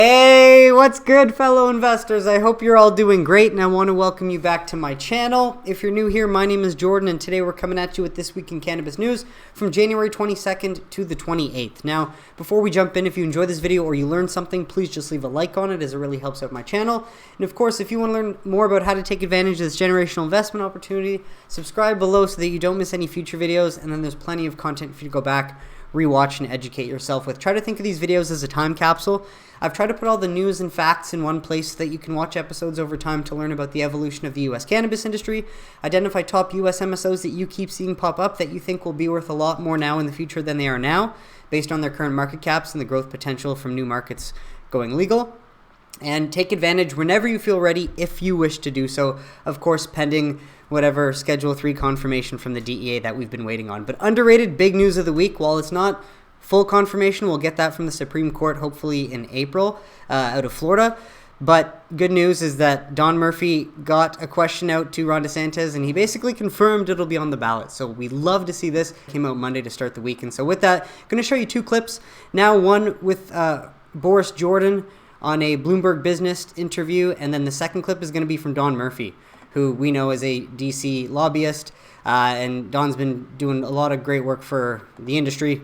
Hey, what's good, fellow investors? I hope you're all doing great, and I want to welcome you back to my channel. If you're new here, my name is Jordan, and today we're coming at you with This Week in Cannabis News from January 22nd to the 28th. Now, before we jump in, if you enjoy this video or you learned something, please just leave a like on it as it really helps out my channel. And of course, if you want to learn more about how to take advantage of this generational investment opportunity, subscribe below so that you don't miss any future videos, and then there's plenty of content for you to go back, rewatch, and educate yourself with. Try to think of these videos as a time capsule. I've tried to put all the news and facts in one place so that you can watch episodes over time to learn about the evolution of the U.S. cannabis industry, identify top U.S. MSOs that you keep seeing pop up that you think will be worth a lot more now in the future than they are now, based on their current market caps and the growth potential from new markets going legal. And take advantage whenever you feel ready, if you wish to do so, of course, pending whatever Schedule 3 confirmation from the DEA that we've been waiting on. But underrated big news of the week, while it's not full confirmation, we'll get that from the Supreme Court hopefully in April out of Florida. But good news is that Don Murphy got a question out to Ron DeSantis, and he basically confirmed it'll be on the ballot. So we love to see this. It came out Monday to start the week. And so with that, I'm going to show you two clips. Now one with Boris Jordan on a Bloomberg business interview, and then the second clip is going to be from Don Murphy, who we know is a DC lobbyist, and Don's been doing a lot of great work for the industry,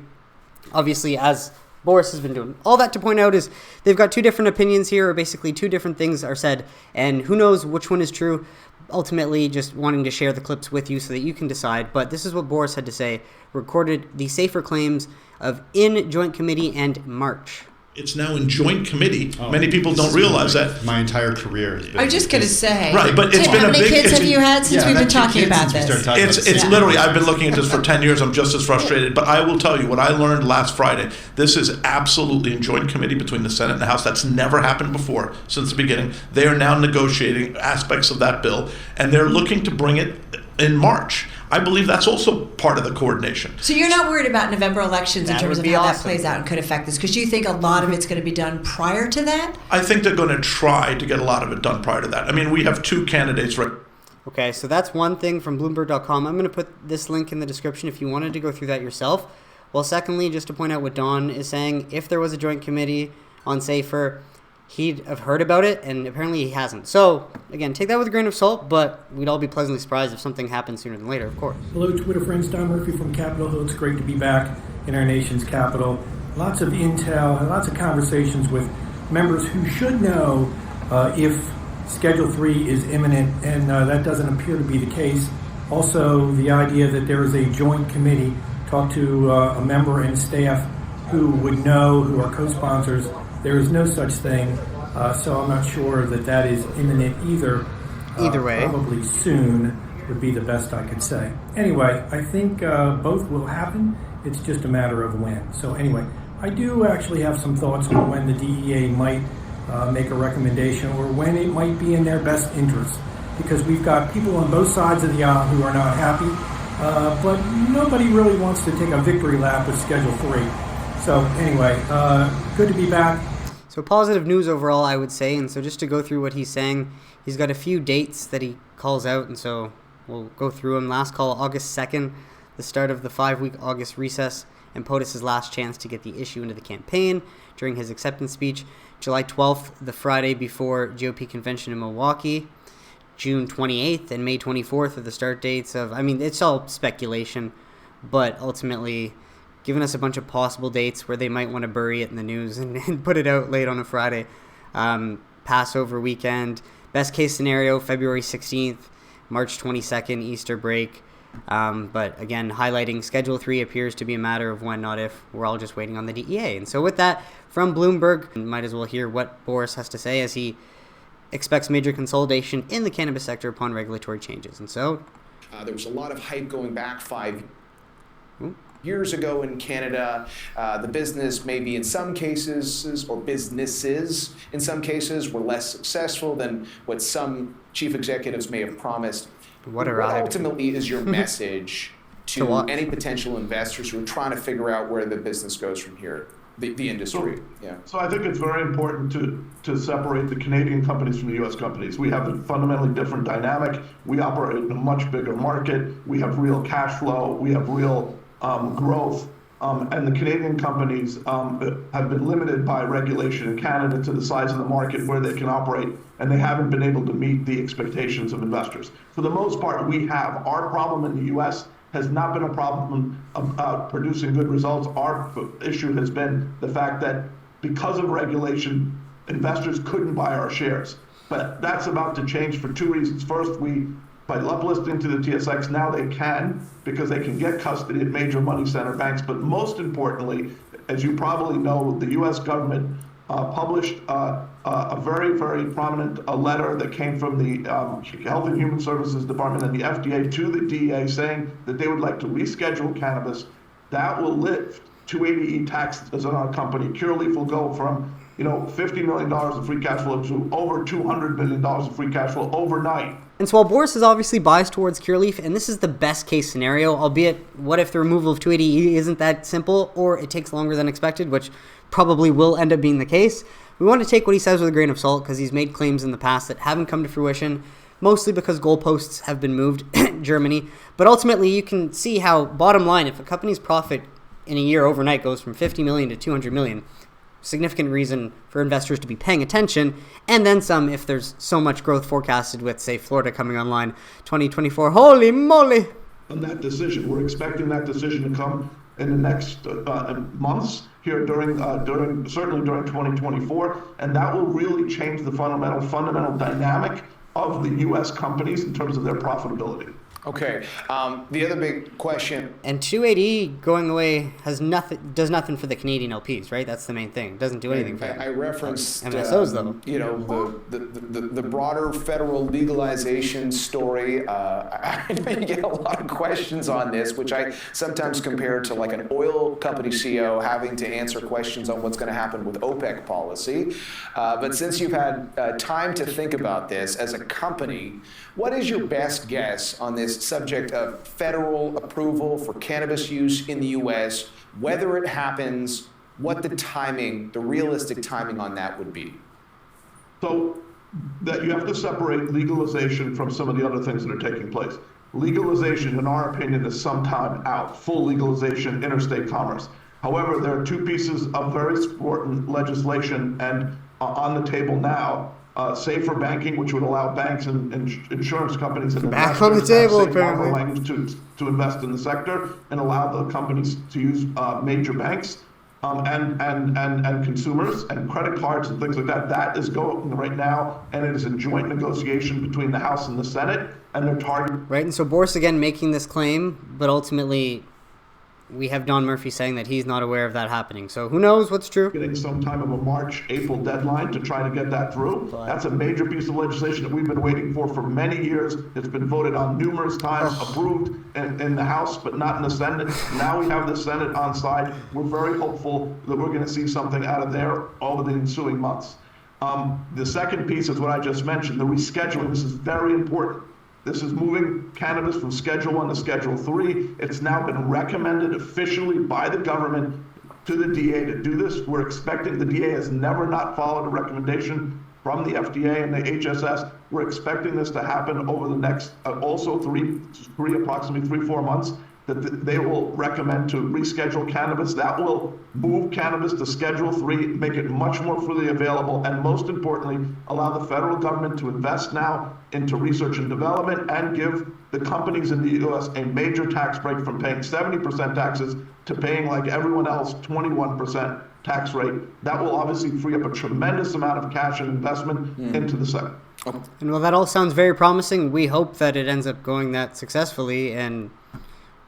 obviously, as Boris has been doing. All that to point out is they've got two different opinions here, or basically two different things are said, and who knows which one is true. Ultimately, just wanting to share the clips with you so that you can decide. But this is what Boris had to say, recorded the safer claims of in joint committee and March. It's now in joint committee. Many people don't realize that. My entire career has been. I was just going to say. Right, but it's been a big... How many kids have you had since we've been talking about this? It's literally, I've been looking at this for 10 years. I'm just as frustrated. But I will tell you what I learned last Friday. This is absolutely in joint committee between the Senate and the House. That's never happened before since the beginning. They are now negotiating aspects of that bill, and they're looking to bring it in March. I believe that's also part of the coordination. So you're not worried about November elections in terms of how that plays out and could affect this? Because you think a lot of it's going to be done prior to that? I think they're going to try to get a lot of it done prior to that. I mean, we have two candidates right. Okay, so that's one thing from Bloomberg.com. I'm going to put this link in the description if you wanted to go through that yourself. Well, secondly, just to point out what Don is saying, if there was a joint committee on SAFER, he'd have heard about it, and apparently he hasn't. So, again, take that with a grain of salt, but we'd all be pleasantly surprised if something happens sooner than later, of course. Hello, Twitter friends. Don Murphy from Capitol Hill. It's great to be back in our nation's capital. Lots of intel and lots of conversations with members who should know if Schedule 3 is imminent, and that doesn't appear to be the case. Also, the idea that there is a joint committee. Talk to a member and staff who would know, who are co-sponsors. There is no such thing, so I'm not sure that that is imminent either. Either way. Probably soon would be the best I could say. Anyway, I think both will happen. It's just a matter of when. So anyway, I do actually have some thoughts on when the DEA might make a recommendation or when it might be in their best interest. Because we've got people on both sides of the aisle who are not happy, but nobody really wants to take a victory lap with Schedule 3. So anyway, good to be back. So positive news overall, I would say. And so just to go through what he's saying, he's got a few dates that he calls out. And so we'll go through them. Last call, August 2nd, the start of the 5-week August recess, and POTUS's last chance to get the issue into the campaign during his acceptance speech. July 12th, the Friday before GOP convention in Milwaukee. June 28th and May 24th are the start dates of, I mean, it's all speculation, but ultimately giving us a bunch of possible dates where they might want to bury it in the news and put it out late on a Friday. Passover weekend. Best case scenario, February 16th, March 22nd, Easter break. But again, highlighting Schedule 3 appears to be a matter of when, not if. We're all just waiting on the DEA. And so with that, from Bloomberg, you might as well hear what Boris has to say as he expects major consolidation in the cannabis sector upon regulatory changes. And so there was a lot of hype going back 5 years ago in Canada. The business maybe in some cases, or businesses in some cases, were less successful than what some chief executives may have promised. What ultimately is your message to any potential investors who are trying to figure out where the business goes from here? The industry. So I think it's very important to separate the Canadian companies from the U.S. companies. We have a fundamentally different dynamic. We operate in a much bigger market. We have real cash flow. We have real growth. and the Canadian companies have been limited by regulation in Canada to the size of the market where they can operate, and they haven't been able to meet the expectations of investors. For the most part, we have. Our problem in the U.S. has not been a problem of producing good results. Our issue has been the fact that because of regulation, investors couldn't buy our shares. But that's about to change for two reasons. First, by uplisting to the TSX, now they can, because they can get custody at major money center banks. But most importantly, as you probably know, the U.S. government published a very, very prominent letter that came from the Health and Human Services Department and the FDA to the DEA saying that they would like to reschedule cannabis. That will lift 280E taxes on our company. Curaleaf will go from $50 million of free cash flow to over $200 million of free cash flow overnight. And so while Boris is obviously biased towards Curaleaf, and this is the best case scenario, albeit what if the removal of 280E isn't that simple, or it takes longer than expected, which probably will end up being the case, we want to take what he says with a grain of salt, because he's made claims in the past that haven't come to fruition, mostly because goalposts have been moved in Germany. But ultimately, you can see how, bottom line, if a company's profit in a year overnight goes from 50 million to 200 million, significant reason for investors to be paying attention, and then some if there's so much growth forecasted with, say, Florida coming online 2024. Holy moly! On that decision, we're expecting that decision to come in the next months here certainly during 2024, and that will really change the fundamental dynamic of the U.S. companies in terms of their profitability. Okay. The other big question. And 280 going away does nothing for the Canadian LPs, right? That's the main thing. It doesn't do anything for them. I referenced MSOs though. The broader federal legalization story. I know you get a lot of questions on this, which I sometimes compare to like an oil company CEO having to answer questions on what's going to happen with OPEC policy. But since you've had time to think about this as a company, what is your best guess on this subject of federal approval for cannabis use in the U.S., whether it happens, what the realistic timing on that would be? So that you have to separate legalization from some of the other things that are taking place. Legalization, in our opinion, is sometime out. Full legalization, interstate commerce. However, there are two pieces of very important legislation and on the table now. Safer banking, which would allow banks and insurance companies and back on the table, apparently, language to invest in the sector and allow the companies to use major banks and consumers and credit cards and things like that. That is going right now, and it is a joint negotiation between the House and the Senate, and they're targeting. Right, and so Boris again making this claim, but ultimately we have Don Murphy saying that he's not aware of that happening. So who knows what's true? Getting some time of a March, April deadline to try to get that through. That's a major piece of legislation that we've been waiting for many years. It's been voted on numerous times, approved in the House, but not in the Senate. Now we have the Senate on side. We're very hopeful that we're going to see something out of there over the ensuing months. The second piece is what I just mentioned, the rescheduling. This is very important. This is moving cannabis from Schedule 1 to Schedule 3. It's now been recommended officially by the government to the DA to do this. We're expecting, the DA has never not followed a recommendation from the FDA and the HSS. We're expecting this to happen over the next, approximately 3-4 months, that they will recommend to reschedule cannabis. That will move cannabis to Schedule 3, make it much more freely available, and most importantly, allow the federal government to invest now into research and development and give the companies in the U.S. a major tax break from paying 70% taxes to paying, like everyone else, 21% tax rate. That will obviously free up a tremendous amount of cash and investment into the sector. And while that all sounds very promising, we hope that it ends up going that successfully, and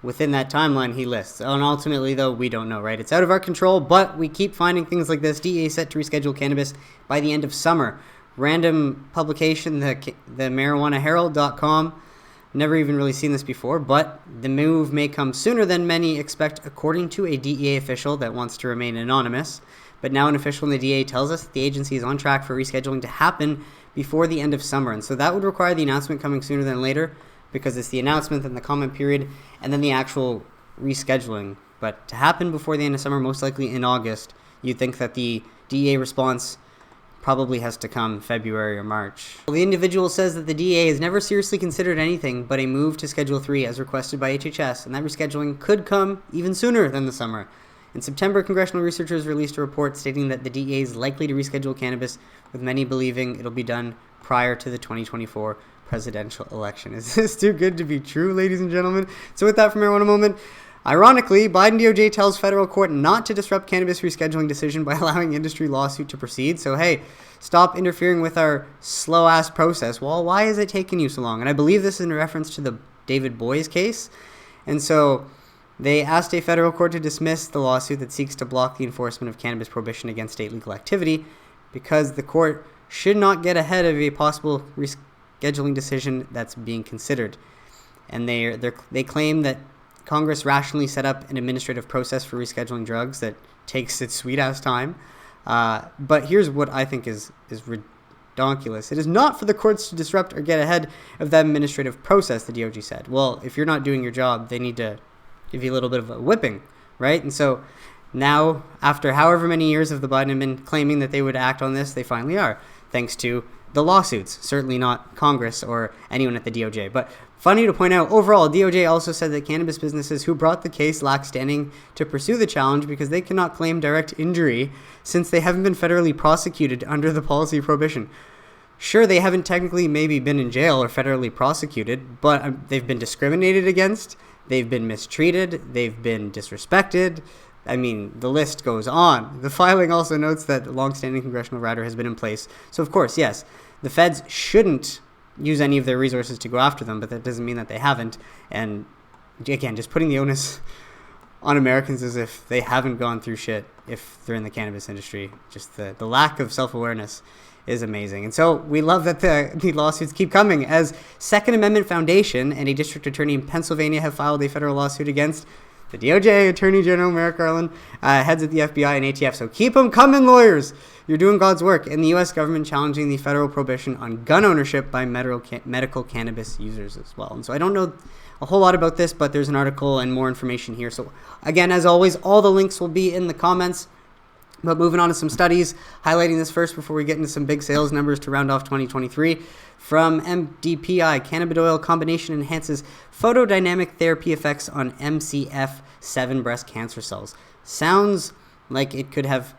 within that timeline he lists. And ultimately, though, we don't know, right? It's out of our control, but we keep finding things like this. DEA set to reschedule cannabis by the end of summer. Random publication, the marijuanaherald.com. Never even really seen this before, but the move may come sooner than many expect, according to a DEA official that wants to remain anonymous. But now an official in the DEA tells us that the agency is on track for rescheduling to happen before the end of summer. And so that would require the announcement coming sooner than later, because it's the announcement, then the comment period, and then the actual rescheduling. But to happen before the end of summer, most likely in August, you'd think that the DEA response probably has to come February or March. Well, the individual says that the DEA has never seriously considered anything but a move to Schedule 3 as requested by HHS, and that rescheduling could come even sooner than the summer. In September, congressional researchers released a report stating that the DEA is likely to reschedule cannabis, with many believing it'll be done prior to the 2024 presidential election. Is this too good to be true, ladies and gentlemen? So with that from Marijuana Moment, ironically, Biden DOJ tells federal court not to disrupt cannabis rescheduling decision by allowing industry lawsuit to proceed. So hey, stop interfering with our slow-ass process. Well, why is it taking you so long? And I believe this is in reference to the David Boies case. And so they asked a federal court to dismiss the lawsuit that seeks to block the enforcement of cannabis prohibition against state legal activity because the court should not get ahead of a possible rescheduling decision that's being considered. And they claim that Congress rationally set up an administrative process for rescheduling drugs that takes its sweet-ass time. But here's what I think is ridiculous. It is not for the courts to disrupt or get ahead of that administrative process, the DOJ said. Well, if you're not doing your job, they need to give you a little bit of a whipping, right? And so now, after however many years of the Biden admin claiming that they would act on this, they finally are, thanks to the lawsuits, certainly not Congress or anyone at the DOJ. But funny to point out, overall, DOJ also said that cannabis businesses who brought the case lack standing to pursue the challenge because they cannot claim direct injury since they haven't been federally prosecuted under the policy of prohibition. Sure, they haven't technically maybe been in jail or federally prosecuted, but they've been discriminated against, they've been mistreated, they've been disrespected. I mean, the list goes on. The filing also notes that the longstanding congressional rider has been in place. So, of course, yes, the feds shouldn't use any of their resources to go after them, but that doesn't mean that they haven't. And, again, just putting the onus on Americans as if they haven't gone through shit if they're in the cannabis industry. Just the lack of self-awareness is amazing. And so we love that the lawsuits keep coming, as Second Amendment Foundation and a district attorney in Pennsylvania have filed a federal lawsuit against the DOJ, Attorney General Merrick Garland, heads of the FBI and ATF. So keep them coming, lawyers. You're doing God's work. And the U.S. government challenging the federal prohibition on gun ownership by medical cannabis users as well. And so I don't know a whole lot about this, but there's an article and more information here. So again, as always, all the links will be in the comments. But moving on to some studies, highlighting this first before we get into some big sales numbers to round off 2023. From MDPI, cannabidiol combination enhances photodynamic therapy effects on MCF7 breast cancer cells. Sounds like it could have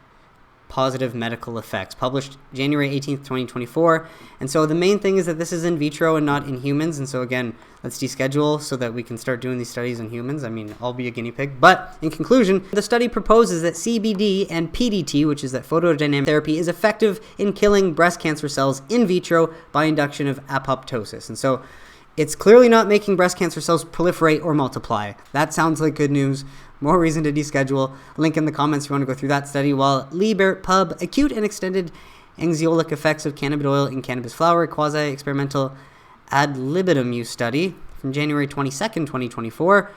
positive medical effects. Published January 18th, 2024. And so the main thing is that this is in vitro and not in humans. And so again, let's deschedule so that we can start doing these studies in humans. I mean, I'll be a guinea pig. But in conclusion, the study proposes that CBD and PDT, which is that photodynamic therapy, is effective in killing breast cancer cells in vitro by induction of apoptosis. And so it's clearly not making breast cancer cells proliferate or multiply. That sounds like good news. More reason to deschedule. Link in the comments if you want to go through that study. While Pub, acute and extended anxiolytic effects of cannabidiol in cannabis flower, quasi-experimental ad libitum use study from January 22nd, 2024.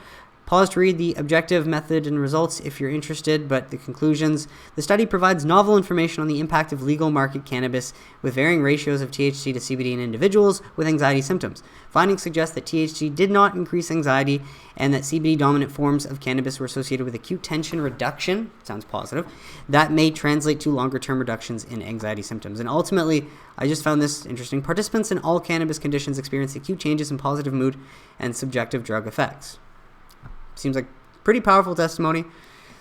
Pause to read the objective method and results if you're interested, but the conclusions. The study provides novel information on the impact of legal market cannabis with varying ratios of THC to CBD in individuals with anxiety symptoms. Findings suggest that THC did not increase anxiety and that CBD-dominant forms of cannabis were associated with acute tension reduction, sounds positive, that may translate to longer-term reductions in anxiety symptoms. And ultimately, I just found this interesting. Participants in all cannabis conditions experience acute changes in positive mood and subjective drug effects. Seems like pretty powerful testimony.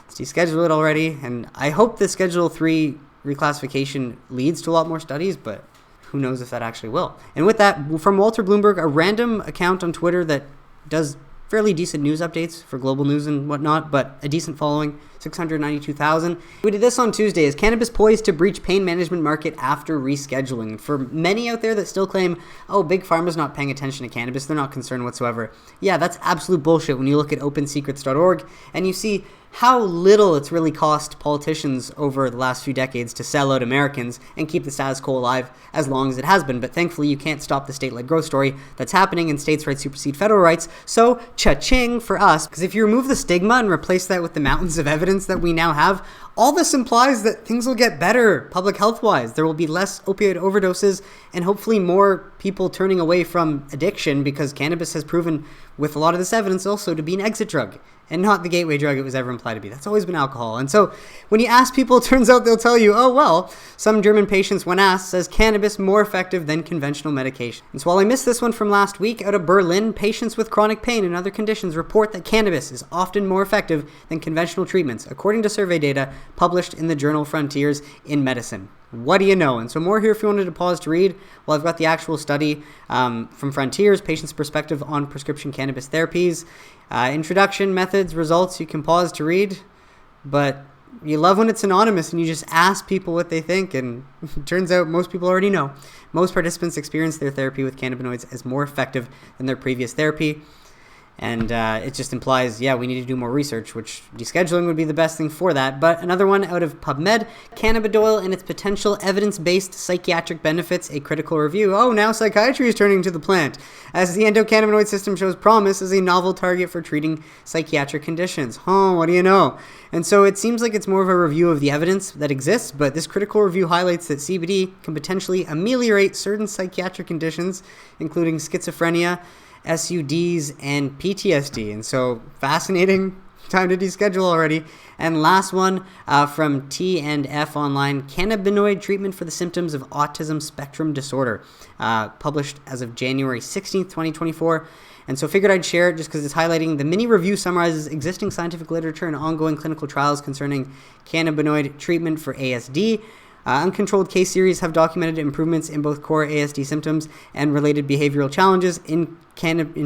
Let's deschedule it already. And I hope the Schedule 3 reclassification leads to a lot more studies, but who knows if that actually will. And with that, from Walter Bloomberg, a random account on Twitter that does fairly decent news updates for global news and whatnot, but a decent following, 692,000. We did this on Tuesday. Is cannabis poised to breach pain management market after rescheduling? For many out there that still claim, oh, Big Pharma's not paying attention to cannabis, they're not concerned whatsoever. Yeah, that's absolute bullshit when you look at opensecrets.org and you see how little it's really cost politicians over the last few decades to sell out Americans and keep the status quo alive as long as it has been. But thankfully, you can't stop the state-led growth story that's happening, and states' rights supersede federal rights. So, cha-ching for us. Because if you remove the stigma and replace that with the mountains of evidence that we now have, all this implies that things will get better public health-wise. There will be less opioid overdoses and hopefully more people turning away from addiction, because cannabis has proven with a lot of this evidence also to be an exit drug. and not the gateway drug it was ever implied to be. That's always been alcohol. And so when you ask people, it turns out they'll tell you, oh, well, some German patients, when asked, says cannabis more effective than conventional medication. And so while I missed this one from last week, out of Berlin, patients with chronic pain and other conditions report that cannabis is often more effective than conventional treatments, according to survey data published in the journal Frontiers in Medicine. What do you know? And so more here if you wanted to pause to read. Well, I've got the actual study from Frontiers, Patients' Perspective on Prescription Cannabis Therapies. Introduction, methods, results, you can pause to read. But you love when it's anonymous and you just ask people what they think. And it turns out most people already know. Most participants experience their therapy with cannabinoids as more effective than their previous therapy. And it just implies, yeah, we need to do more research, which descheduling would be the best thing for that. But another one out of PubMed, cannabidiol and its potential evidence-based psychiatric benefits, a critical review. Oh, now psychiatry is turning to the plant, as the endocannabinoid system shows promise as a novel target for treating psychiatric conditions. Oh, what do you know? And so it seems like it's more of a review of the evidence that exists, but this critical review highlights that CBD can potentially ameliorate certain psychiatric conditions, including schizophrenia, SUDs, and PTSD. And so fascinating. Time to deschedule already. And last one from T&F Online, cannabinoid treatment for the symptoms of autism spectrum disorder, published as of January 16th, 2024. And so figured I'd share it just because it's highlighting the mini review summarizes existing scientific literature and ongoing clinical trials concerning cannabinoid treatment for ASD. Uncontrolled case series have documented improvements in both core ASD symptoms and related behavioral challenges in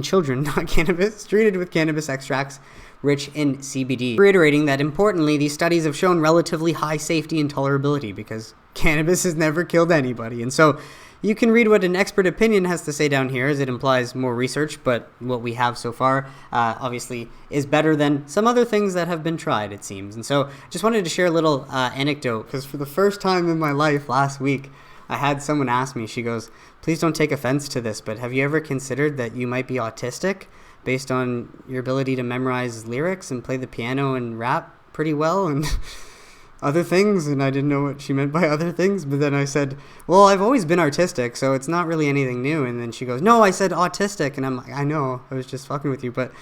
children, not cannabis, treated with cannabis extracts rich in CBD. Reiterating that importantly, these studies have shown relatively high safety and tolerability because cannabis has never killed anybody. And so you can read what an expert opinion has to say down here, as it implies more research, but what we have so far obviously is better than some other things that have been tried, it seems. And so just wanted to share a little anecdote, because for the first time in my life last week, I had someone ask me, she goes, please don't take offense to this, but have you ever considered that you might be autistic based on your ability to memorize lyrics and play the piano and rap pretty well? And other things, and I didn't know what she meant by other things, but then I said, well, I've always been artistic, so it's not really anything new. And then she goes, no, I said autistic, and I'm like, I know, I was just fucking with you, but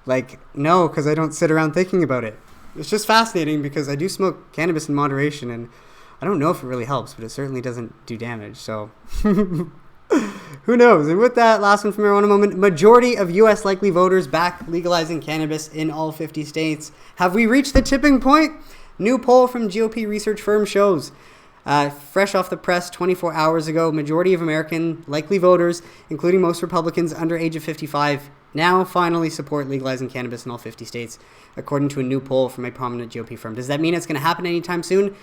like, no, because I don't sit around thinking about it. It's just fascinating because I do smoke cannabis in moderation, and I don't know if it really helps, but it certainly doesn't do damage, so who knows? And with that, last one from Marijuana Moment, majority of U.S. likely voters back legalizing cannabis in all 50 states. Have we reached the tipping point? New poll from GOP research firm shows, fresh off the press 24 hours ago, majority of American likely voters, including most Republicans under age of 55, now finally support legalizing cannabis in all 50 states, according to a new poll from a prominent GOP firm. Does that mean it's going to happen anytime soon?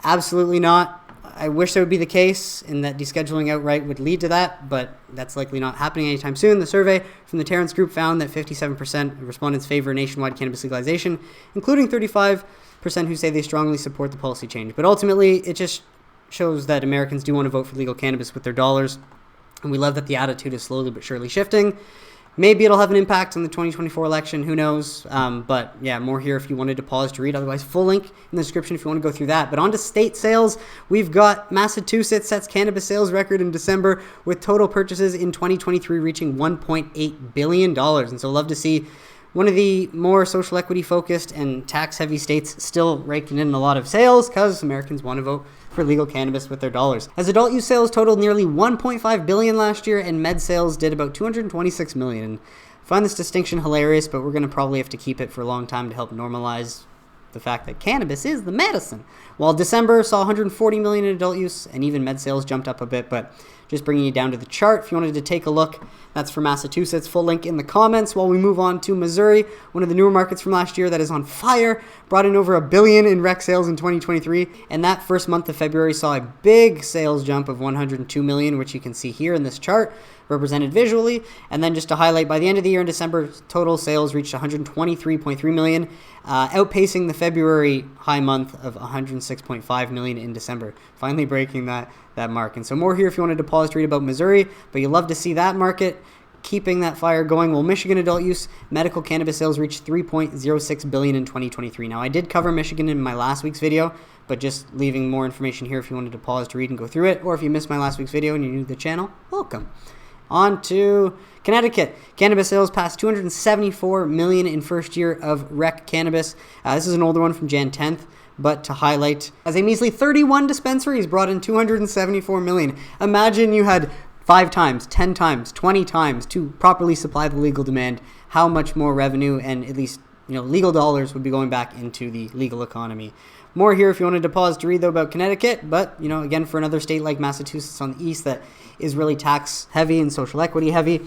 Absolutely not. I wish that would be the case and that descheduling outright would lead to that, but that's likely not happening anytime soon. The survey from the Terrence Group found that 57% of respondents favor nationwide cannabis legalization, including 35% who say they strongly support the policy change. But ultimately, it just shows that Americans do want to vote for legal cannabis with their dollars, and we love that the attitude is slowly but surely shifting. Maybe it'll have an impact on the 2024 election, who knows? But yeah, more here if you wanted to pause to read. Otherwise, full link in the description if you want to go through that. But on to state sales. We've got Massachusetts sets cannabis sales record in December with total purchases in 2023 reaching $1.8 billion. And so love to see one of the more social equity focused and tax heavy states still raking in a lot of sales because Americans want to vote for legal cannabis with their dollars. As adult use sales totaled nearly $1.5 billion last year, and med sales did about $226 million. And I find this distinction hilarious, but we're going to probably have to keep it for a long time to help normalize the fact that cannabis is the medicine. While December saw $140 million in adult use, and even med sales jumped up a bit, but just bringing you down to the chart if you wanted to take a look. That's for Massachusetts. Full link in the comments. While we move on to Missouri, one of the newer markets from last year that is on fire, brought in over $1 billion in rec sales in 2023, and that first month of February saw a big sales jump of $102 million, which you can see here in this chart, represented visually. And then just to highlight, by the end of the year in December, total sales reached $123.3 million, outpacing the February high month of $106.5 million in December, finally breaking that mark. And so more here if you wanted to pause to read about Missouri, but you love to see that market keeping that fire going. Well, Michigan adult use medical cannabis sales reached $3.06 billion in 2023. Now, I did cover Michigan in my last week's video, but just leaving more information here if you wanted to pause to read and go through it, or if you missed my last week's video and you're new to the channel, welcome. On to Connecticut. Cannabis sales passed 274 million in first year of rec cannabis. This is an older one from Jan 10th. But to highlight, as a measly 31 dispensaries brought in 274 million. Imagine you had 5 times, 10 times, 20 times to properly supply the legal demand. How much more revenue and at least legal dollars would be going back into the legal economy. More here if you wanted to pause to read though about Connecticut, but again, for another state like Massachusetts on the east that is really tax heavy and social equity heavy,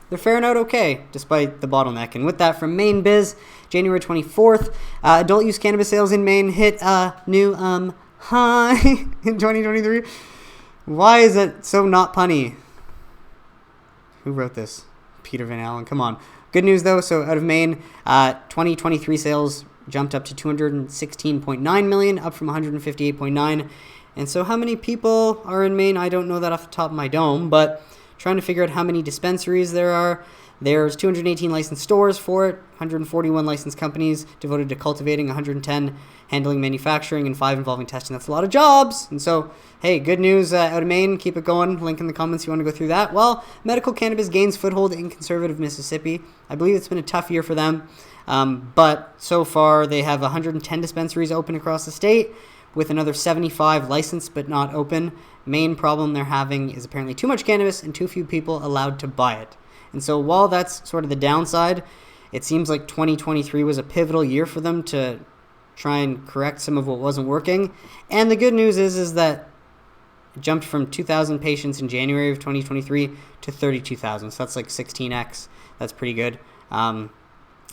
they're faring out okay despite the bottleneck. And with that, from Maine Biz, January 24th, adult use cannabis sales in Maine hit a new high in 2023. Why is it so not punny? Who wrote this? Peter Van Allen. Come on. Good news though. So out of Maine, 2023 sales jumped up to 216.9 million, up from 158.9. And so how many people are in Maine? I don't know that off the top of my dome, but trying to figure out how many dispensaries there are. There's 218 licensed stores for it, 141 licensed companies devoted to cultivating, 110 handling manufacturing, and 5 involving testing. That's a lot of jobs. And so, hey, good news out of Maine. Keep it going. Link in the comments if you want to go through that. Well, medical cannabis gains foothold in conservative Mississippi. I believe it's been a tough year for them. But so far, they have 110 dispensaries open across the state, with another 75 licensed but not open. Main problem they're having is apparently too much cannabis and too few people allowed to buy it. And so while that's sort of the downside, it seems like 2023 was a pivotal year for them to try and correct some of what wasn't working. And the good news is that it jumped from 2,000 patients in January of 2023 to 32,000. So that's like 16x. That's pretty good. And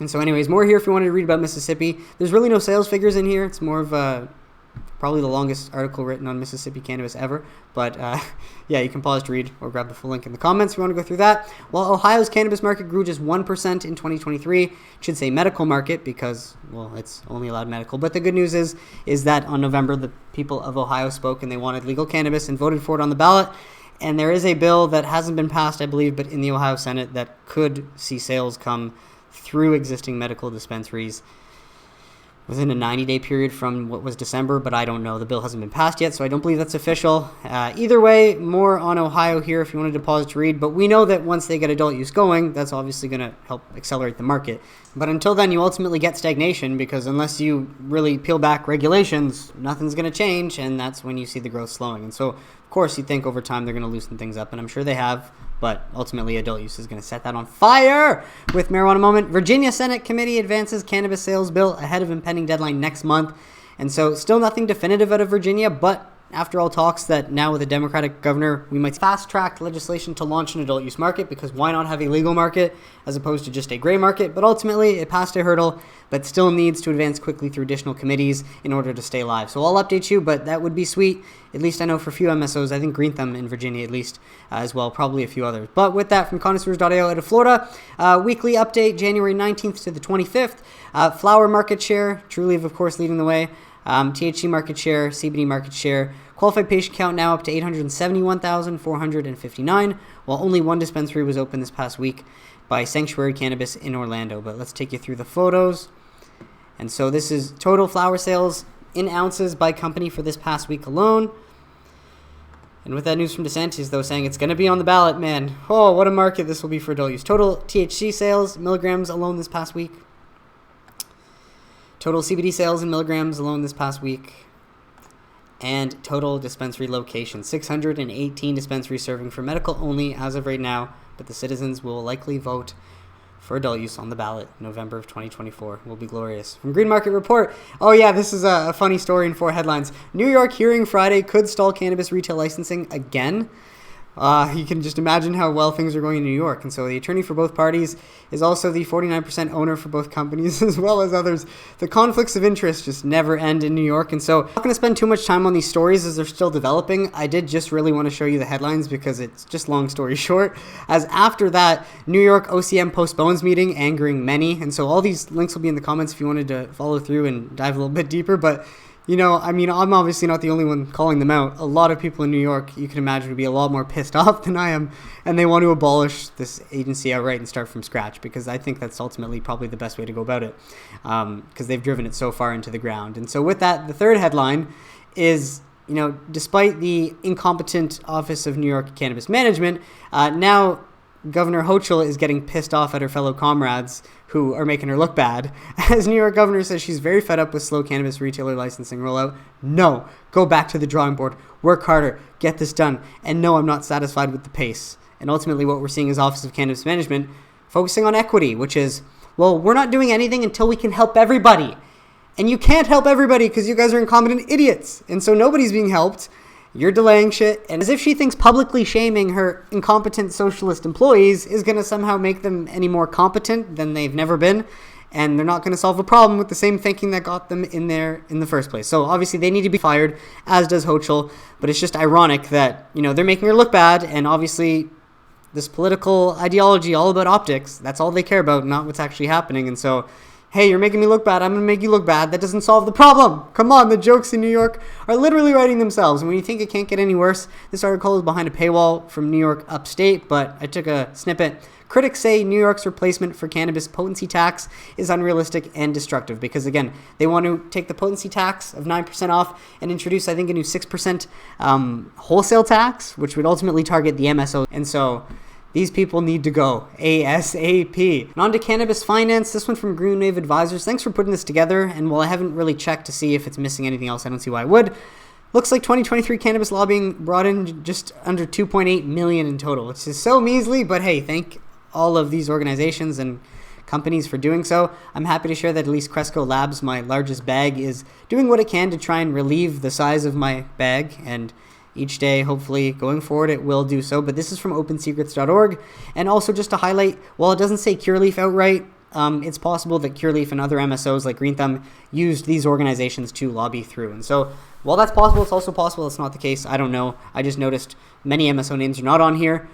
so anyways, more here if you wanted to read about Mississippi. There's really no sales figures in here. It's more of probably the longest article written on Mississippi cannabis ever. But yeah, you can pause to read or grab the full link in the comments if you want to go through that. While Ohio's cannabis market grew just 1% in 2023, it should say medical market because, well, it's only allowed medical. But the good news is that on November, the people of Ohio spoke and they wanted legal cannabis and voted for it on the ballot. And there is a bill that hasn't been passed, I believe, but in the Ohio Senate that could see sales come through existing medical dispensaries within a 90-day period from what was December, but I don't know. The bill hasn't been passed yet, so I don't believe that's official. Either way, more on Ohio here if you wanted to pause to read, but we know that once they get adult use going, that's obviously going to help accelerate the market. But until then, you ultimately get stagnation because unless you really peel back regulations, nothing's going to change, and that's when you see the growth slowing. And so, of course, you think over time they're going to loosen things up, and I'm sure they have, but ultimately adult use is going to set that on fire. With marijuana moment, Virginia Senate Committee advances cannabis sales bill ahead of impending deadline next month. And so still nothing definitive out of Virginia, but after all talks that now with a Democratic governor, we might fast-track legislation to launch an adult use market because why not have a legal market as opposed to just a gray market? But ultimately, it passed a hurdle, but still needs to advance quickly through additional committees in order to stay live. So I'll update you, but that would be sweet. At least I know for a few MSOs, I think Green Thumb in Virginia at least as well, probably a few others. But with that, from connoisseurs.io out of Florida, weekly update January 19th to the 25th. Flower market share, True Leaf of course leading the way. THC market share, CBD market share. Qualified patient count now up to 871,459, while only one dispensary was open this past week by Sanctuary Cannabis in Orlando. But let's take you through the photos. And so this is total flower sales in ounces by company for this past week alone. And with that news from DeSantis, though, saying it's going to be on the ballot, man. Oh, what a market this will be for adult use. Total THC sales, milligrams alone this past week. Total CBD sales in milligrams alone this past week. And total dispensary locations. 618 dispensaries serving for medical only as of right now. But the citizens will likely vote for adult use on the ballot in November of 2024. Will be glorious. From Green Market Report. Oh yeah, this is a funny story in 4 headlines. New York hearing Friday could stall cannabis retail licensing again. You can just imagine how well things are going in New York. And so the attorney for both parties is also the 49% owner for both companies as well as others. The conflicts of interest just never end in New York. And so I'm not going to spend too much time on these stories as they're still developing. I did just really want to show you the headlines because it's just long story short. As after that, New York OCM postpones meeting, angering many. And so all these links will be in the comments if you wanted to follow through and dive a little bit deeper. But you know, I mean, I'm obviously not the only one calling them out. A lot of people in New York, you can imagine, would be a lot more pissed off than I am. And they want to abolish this agency outright and start from scratch because I think that's ultimately probably the best way to go about it because they've driven it so far into the ground. And so with that, the third headline is, you know, despite the incompetent Office of New York Cannabis Management, now Governor Hochul is getting pissed off at her fellow comrades who are making her look bad. As New York governor says she's very fed up with slow cannabis retailer licensing rollout. No, go back to the drawing board, work harder, get this done. And no, I'm not satisfied with the pace. And ultimately what we're seeing is Office of Cannabis Management focusing on equity, which is, well, we're not doing anything until we can help everybody. And you can't help everybody because you guys are incompetent idiots. And so nobody's being helped. You're delaying shit. And as if she thinks publicly shaming her incompetent socialist employees is going to somehow make them any more competent than they've never been. And they're not going to solve a problem with the same thinking that got them in there in the first place. So obviously they need to be fired, as does Hochul. But it's just ironic that, they're making her look bad. And obviously this political ideology, all about optics, that's all they care about, not what's actually happening. And so, hey, you're making me look bad, I'm going to make you look bad. That doesn't solve the problem. Come on, the jokes in New York are literally writing themselves. And when you think it can't get any worse, this article is behind a paywall from New York Upstate, but I took a snippet. Critics say New York's replacement for cannabis potency tax is unrealistic and destructive because, again, they want to take the potency tax of 9% off and introduce, I think, a new 6% wholesale tax, which would ultimately target the MSO. And so these people need to go ASAP. And on to cannabis finance. This one from Green Wave Advisors. Thanks for putting this together. And while I haven't really checked to see if it's missing anything else, I don't see why I would. Looks like 2023 cannabis lobbying brought in just under $2.8 million in total, which is so measly. But hey, thank all of these organizations and companies for doing so. I'm happy to share that at least Cresco Labs, my largest bag, is doing what it can to try and relieve the size of my bag. And each day, hopefully, going forward, it will do so. But this is from opensecrets.org. And also just to highlight, while it doesn't say Cureleaf outright, it's possible that Cureleaf and other MSOs like Green Thumb used these organizations to lobby through. And so while that's possible, it's also possible it's not the case. I don't know. I just noticed many MSO names are not on here.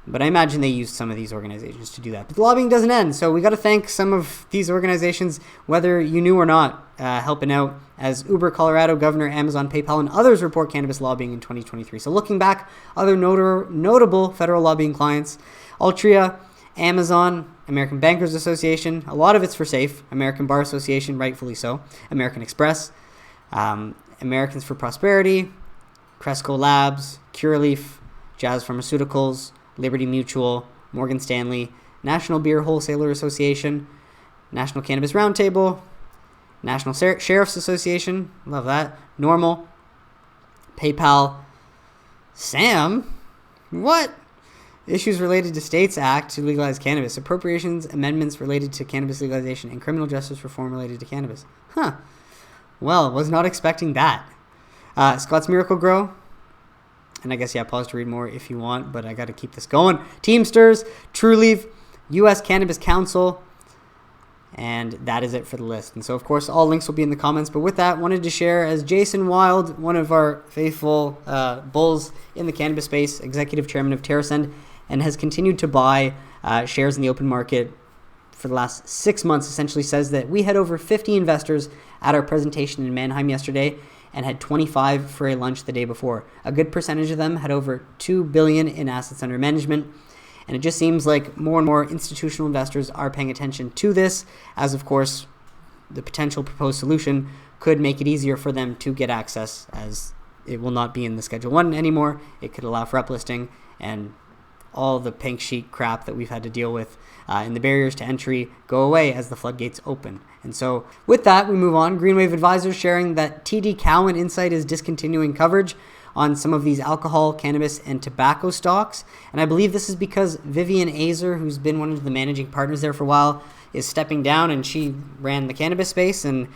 But I imagine they used some of these organizations to do that. But the lobbying doesn't end, so we got to thank some of these organizations, whether you knew or not, helping out as Uber, Colorado, Governor, Amazon, PayPal, and others report cannabis lobbying in 2023. So looking back, other notable federal lobbying clients, Altria, Amazon, American Bankers Association, a lot of it's for SAFE, American Bar Association, rightfully so, American Express, Americans for Prosperity, Cresco Labs, Cureleaf, Jazz Pharmaceuticals, Liberty Mutual, Morgan Stanley, National Beer Wholesaler Association, National Cannabis Roundtable, National Sheriff's Association, love that, Normal, PayPal, SAM, what? Issues related to States Act to legalize cannabis, appropriations, amendments related to cannabis legalization, and criminal justice reform related to cannabis. Well, was not expecting that. Scott's Miracle Grow. And I guess, pause to read more if you want, but I got to keep this going. Teamsters, Trulieve, U.S. Cannabis Council, and that is it for the list. And so, of course, all links will be in the comments. But with that, wanted to share, as Jason Wild, one of our faithful bulls in the cannabis space, executive chairman of TerraSend, and has continued to buy shares in the open market for the last 6 months, essentially says that we had over 50 investors at our presentation in Mannheim yesterday, and had 25 for a lunch the day before. A good percentage of them had over $2 billion in assets under management. And it just seems like more and more institutional investors are paying attention to this, as of course the potential proposed solution could make it easier for them to get access, as it will not be in the Schedule 1 anymore. It could allow for uplisting and all the pink sheet crap that we've had to deal with and the barriers to entry go away as the floodgates open. And so with that, we move on. Green Wave Advisors sharing that TD Cowen Insight is discontinuing coverage on some of these alcohol, cannabis, and tobacco stocks. And I believe this is because Vivian Azer, who's been one of the managing partners there for a while, is stepping down, and she ran the cannabis space. And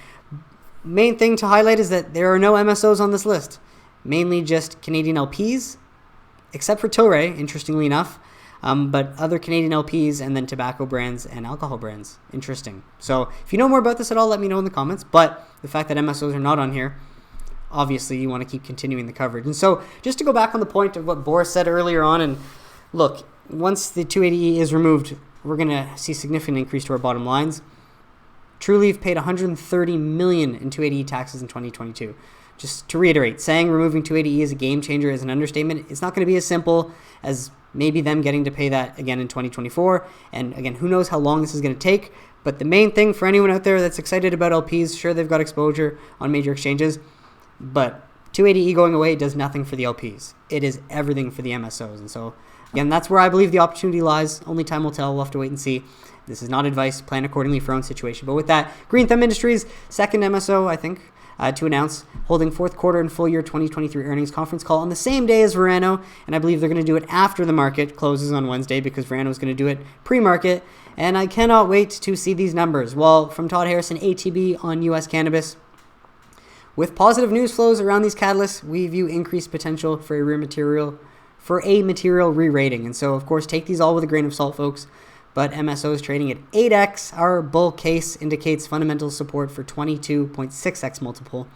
main thing to highlight is that there are no MSOs on this list, mainly just Canadian LPs, except for Tilray, interestingly enough. But other Canadian LPs and then tobacco brands and alcohol brands. Interesting. So if you know more about this at all, let me know in the comments. But the fact that MSOs are not on here, obviously you want to keep continuing the coverage. And so just to go back on the point of what Boris said earlier on, and look, once the 280E is removed, we're going to see significant increase to our bottom lines. Trulieve paid $130 million in 280E taxes in 2022. Just to reiterate, saying removing 280E is a game changer is an understatement. It's not going to be as simple as maybe them getting to pay that again in 2024. And again, who knows how long this is going to take. But the main thing for anyone out there that's excited about LPs, sure, they've got exposure on major exchanges, but 280E going away does nothing for the LPs. It is everything for the MSOs. And so, again, that's where I believe the opportunity lies. Only time will tell. We'll have to wait and see. This is not advice. Plan accordingly for your own situation. But with that, Green Thumb Industries, second MSO, I think, to announce, holding fourth quarter and full year 2023 earnings conference call on the same day as Verano. And I believe they're going to do it after the market closes on Wednesday because Verano is going to do it pre-market. And I cannot wait to see these numbers. Well, from Todd Harrison, ATB on U.S. cannabis. With positive news flows around these catalysts, we view increased potential for a material re-rating. And so, of course, take these all with a grain of salt, folks. But MSO is trading at 8x. Our bull case indicates fundamental support for 22.6x multiple.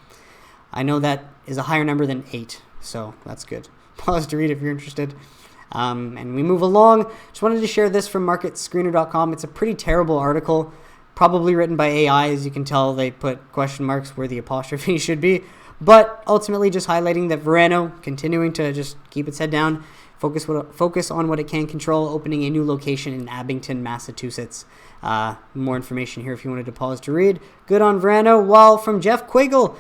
I know that is a higher number than 8, so that's good. Pause to read if you're interested. And we move along. Just wanted to share this from marketscreener.com. It's a pretty terrible article, probably written by AI. As you can tell, they put question marks where the apostrophe should be. But ultimately just highlighting that Verano continuing to just keep its head down, focus on what it can control, opening a new location in Abington, Massachusetts. More information here if you wanted to pause to read. Good on Verano. While from Jeff Quiggle,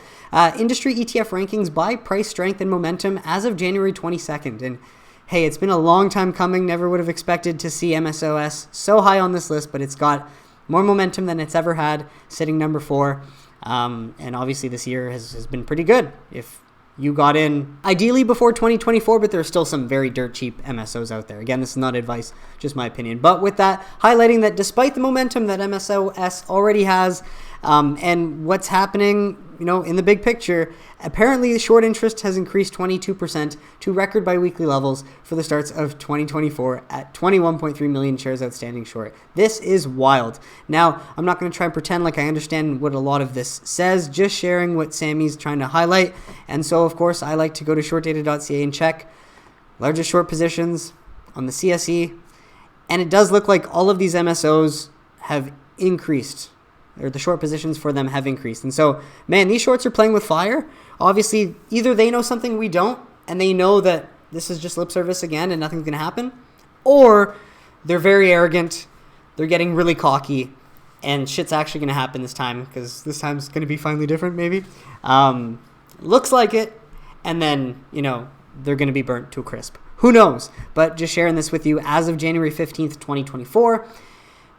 industry ETF rankings by price, strength, and momentum as of January 22nd. And hey, it's been a long time coming. Never would have expected to see MSOS so high on this list, but it's got more momentum than it's ever had, sitting number 4. And obviously this year has been pretty good. If you got in ideally before 2024, but there are still some very dirt cheap MSOs out there. Again, this is not advice, just my opinion. But with that, highlighting that despite the momentum that MSOS already has, and what's happening, in the big picture, apparently the short interest has increased 22% to record biweekly levels for the starts of 2024 at 21.3 million shares outstanding short. This is wild. Now, I'm not going to try and pretend like I understand what a lot of this says, just sharing what Sammy's trying to highlight. And so, of course, I like to go to shortdata.ca and check largest short positions on the CSE. And it does look like all of these MSOs have increased, or the short positions for them have increased. And so, man, these shorts are playing with fire. Obviously, either they know something we don't, and they know that this is just lip service again and nothing's going to happen, or they're very arrogant, they're getting really cocky, and shit's actually going to happen this time, because this time's going to be finally different, maybe. Looks like it, and then, they're going to be burnt to a crisp. Who knows? But just sharing this with you as of January 15th, 2024.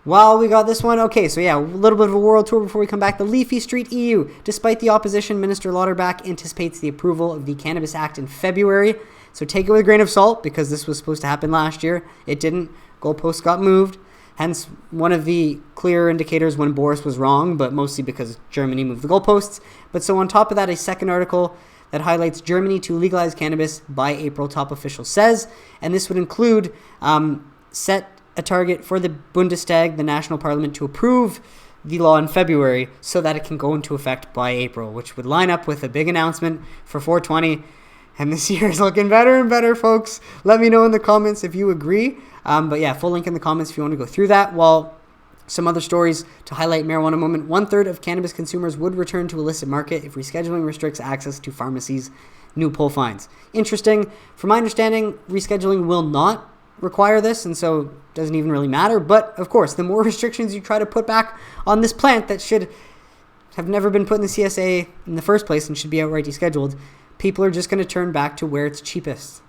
Well, we got this one. Okay, so yeah, a little bit of a world tour before we come back. The Leafy Street EU. Despite the opposition, Minister Lauterbach anticipates the approval of the Cannabis Act in February. So take it with a grain of salt, because this was supposed to happen last year. It didn't. Goalposts got moved. Hence, one of the clear indicators when Boris was wrong, but mostly because Germany moved the goalposts. But so on top of that, a second article that highlights Germany to legalize cannabis by April, top official says. And this would include set a target for the Bundestag, the national parliament, to approve the law in February so that it can go into effect by April, which would line up with a big announcement for 420. And this year is looking better and better, folks. Let me know in the comments if you agree. But yeah, full link in the comments if you want to go through that. While some other stories to highlight marijuana moment. 1/3 of cannabis consumers would return to illicit market if rescheduling restricts access to pharmacies. New poll finds. Interesting. From my understanding, rescheduling will not require this, and so it doesn't even really matter. But of course, the more restrictions you try to put back on this plant that should have never been put in the CSA in the first place and should be outright descheduled, people are just going to turn back to where it's cheapest.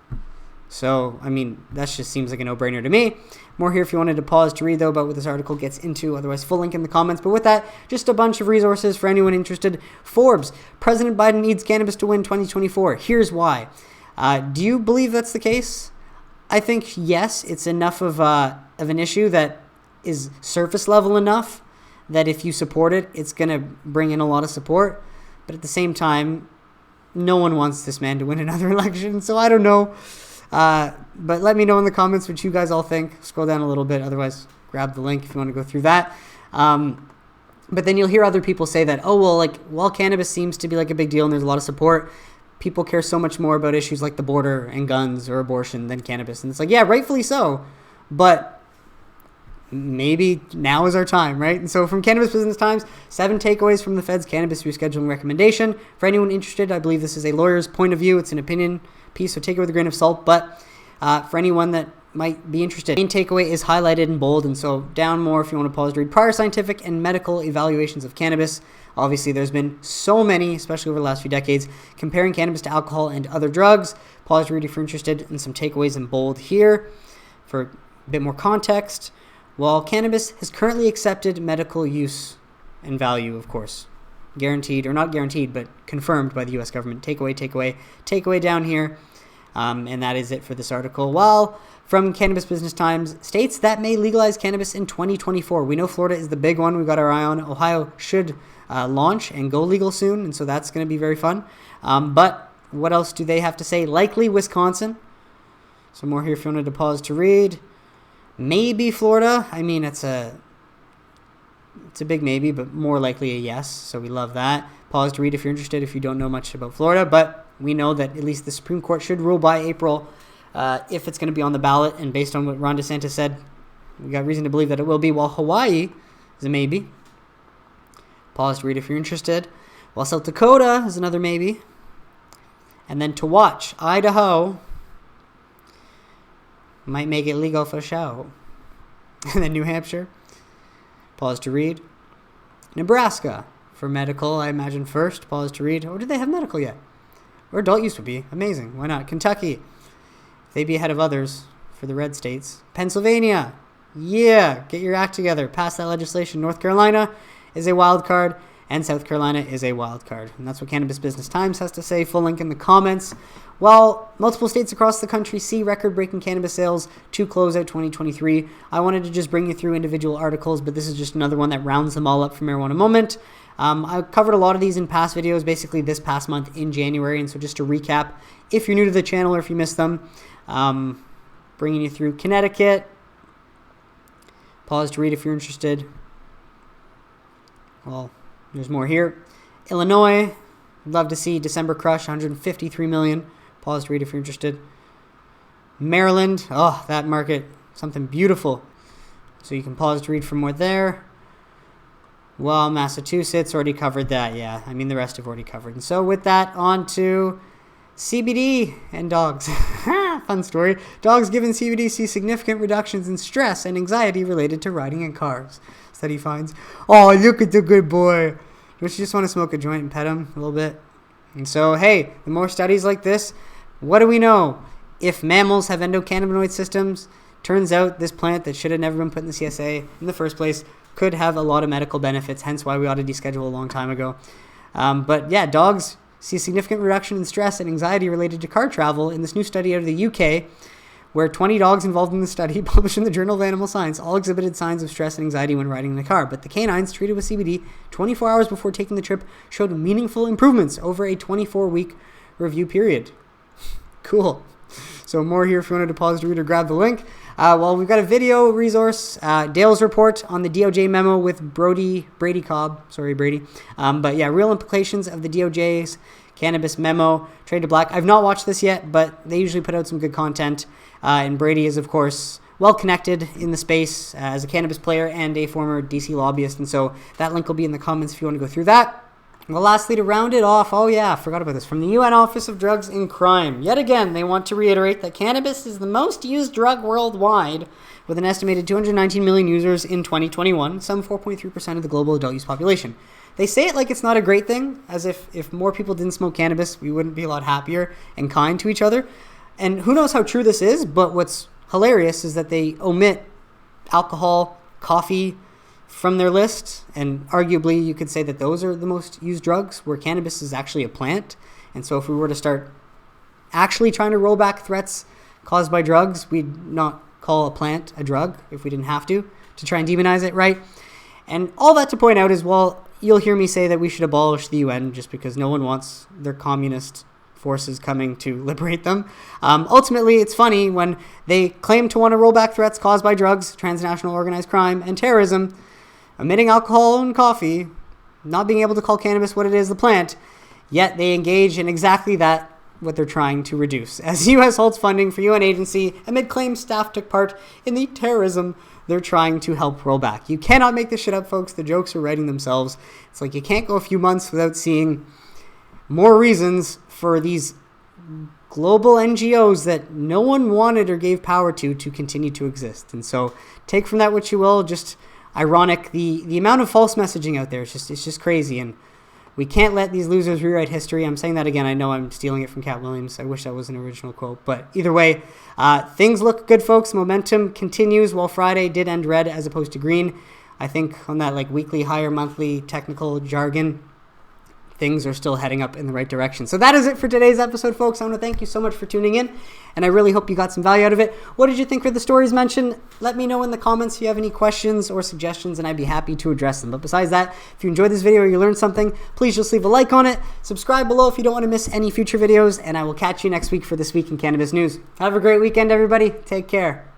So, I mean, that just seems like a no-brainer to me. More here if you wanted to pause to read, though, about what this article gets into. Otherwise, full link in the comments. But with that, just a bunch of resources for anyone interested. Forbes, President Biden needs cannabis to win 2024. Here's why. Do you believe that's the case? I think, yes, it's enough of an issue that is surface level enough that if you support it, it's going to bring in a lot of support. But at the same time, no one wants this man to win another election, so I don't know. But let me know in the comments what you guys all think. Scroll down a little bit. Otherwise, grab the link if you want to go through that. But then you'll hear other people say that, oh, well, like, while cannabis seems to be like a big deal and there's a lot of support, people care so much more about issues like the border and guns or abortion than cannabis. And it's like, yeah, rightfully so. But maybe now is our time, right? And so from Cannabis Business Times, 7 takeaways from the Fed's cannabis rescheduling recommendation. For anyone interested, I believe this is a lawyer's point of view. It's an opinion piece, so take it with a grain of salt. But for anyone that might be interested, main takeaway is highlighted in bold. And so down more if you want to pause to read. Prior scientific and medical evaluations of cannabis Obviously, there's been so many, especially over the last few decades, comparing cannabis to alcohol and other drugs. Pause to read if you're interested in some takeaways in bold here for a bit more context. While cannabis has currently accepted medical use and value, of course, guaranteed, or not guaranteed, but confirmed by the U.S. government. Takeaway down here. And that is it for this article. While from Cannabis Business Times, states that may legalize cannabis in 2024. We know Florida is the big one we've got our eye on. Ohio should launch and go legal soon, and so that's going to be very fun. But what else do they have to say? Likely Wisconsin. Some more here if you wanted to pause to read. Maybe Florida. I mean, it's a big maybe, but more likely a yes, so we love that. Pause to read if you're interested if you don't know much about Florida, but we know that at least the Supreme Court should rule by April if it's going to be on the ballot, and based on what Ron DeSantis said, we got reason to believe that it will be, while Hawaii is a maybe. Pause to read if you're interested. While South Dakota is another maybe. And then to watch, Idaho might make it legal for show. And then New Hampshire. Pause to read. Nebraska for medical, I imagine first. Pause to read. Or do they have medical yet? Or adult use would be amazing. Why not? Kentucky. They'd be ahead of others for the red states. Pennsylvania. Yeah. Get your act together. Pass that legislation. North Carolina is a wild card. And South Carolina is a wild card. And that's what Cannabis Business Times has to say. Full link in the comments. While multiple states across the country see record-breaking cannabis sales to close out 2023, I wanted to just bring you through individual articles, but this is just another one that rounds them all up for Marijuana Moment. I covered a lot of these in past videos, basically this past month in January, and so just to recap, if you're new to the channel or if you missed them, bringing you through Connecticut. Pause to read if you're interested. Well, there's more here. Illinois, love to see December crush, 153 million. Pause to read if you're interested. Maryland, oh, that market, something beautiful. So you can pause to read for more there. Well, Massachusetts, already covered that, yeah. I mean, the rest have already covered. And so with that, on to CBD and dogs. Fun story. Dogs given CBD see significant reductions in stress and anxiety related to riding in cars. Study finds. Oh, look at the good boy. Don't you just want to smoke a joint and pet him a little bit? And so, hey, the more studies like this, what do we know? If mammals have endocannabinoid systems, turns out this plant that should have never been put in the CSA in the first place could have a lot of medical benefits, hence why we ought to deschedule a long time ago. But yeah, dogs see a significant reduction in stress and anxiety related to car travel in this new study out of the UK, where 20 dogs involved in the study, published in the Journal of Animal Science, all exhibited signs of stress and anxiety when riding in the car. But the canines treated with CBD 24 hours before taking the trip showed meaningful improvements over a 24-week review period. Cool. So more here if you wanted to pause to read or grab the link. Well, we've got a video resource, Dale's report on the DOJ memo with Brady Cobb. Sorry, Brady. But yeah, real implications of the DOJ's cannabis memo, Trade to Black. I've not watched this yet, but they usually put out some good content. And Brady is, of course, well connected in the space as a cannabis player and a former DC lobbyist. And so that link will be in the comments if you want to go through that. Well, lastly, to round it off, oh yeah, forgot about this, from the UN Office of Drugs and Crime. Yet again, they want to reiterate that cannabis is the most used drug worldwide, with an estimated 219 million users in 2021, some 4.3% of the global adult use population. They say it like it's not a great thing, as if more people didn't smoke cannabis, we wouldn't be a lot happier and kind to each other. And who knows how true this is, but what's hilarious is that they omit alcohol, coffee from their list, and arguably you could say that those are the most used drugs, where cannabis is actually a plant. And so if we were to start actually trying to roll back threats caused by drugs, we'd not call a plant a drug if we didn't have to try and demonize it, right? And all that to point out is, well, you'll hear me say that we should abolish the UN just because no one wants their communist forces coming to liberate them. Ultimately, it's funny when they claim to want to roll back threats caused by drugs, transnational organized crime, and terrorism, omitting alcohol and coffee, not being able to call cannabis what it is, the plant, yet they engage in exactly that, what they're trying to reduce. As the U.S. holds funding for UN agency amid claims staff took part in the terrorism they're trying to help roll back. You cannot make this shit up, folks. The jokes are writing themselves. It's like you can't go a few months without seeing more reasons for these global NGOs that no one wanted or gave power to continue to exist. And so take from that what you will. Just ironic. The amount of false messaging out there, it's just crazy. And we can't let these losers rewrite history. I'm saying that again. I know I'm stealing it from Cat Williams. I wish that was an original quote. But either way, things look good, folks. Momentum continues. While Friday did end red as opposed to green, I think on that like weekly, higher, monthly technical jargon, things are still heading up in the right direction. So that is it for today's episode, folks. I want to thank you so much for tuning in, and I really hope you got some value out of it. What did you think for the stories mentioned? Let me know in the comments if you have any questions or suggestions, and I'd be happy to address them. But besides that, if you enjoyed this video or you learned something, please just leave a like on it. Subscribe below if you don't want to miss any future videos, and I will catch you next week for This Week in Cannabis News. Have a great weekend, everybody. Take care.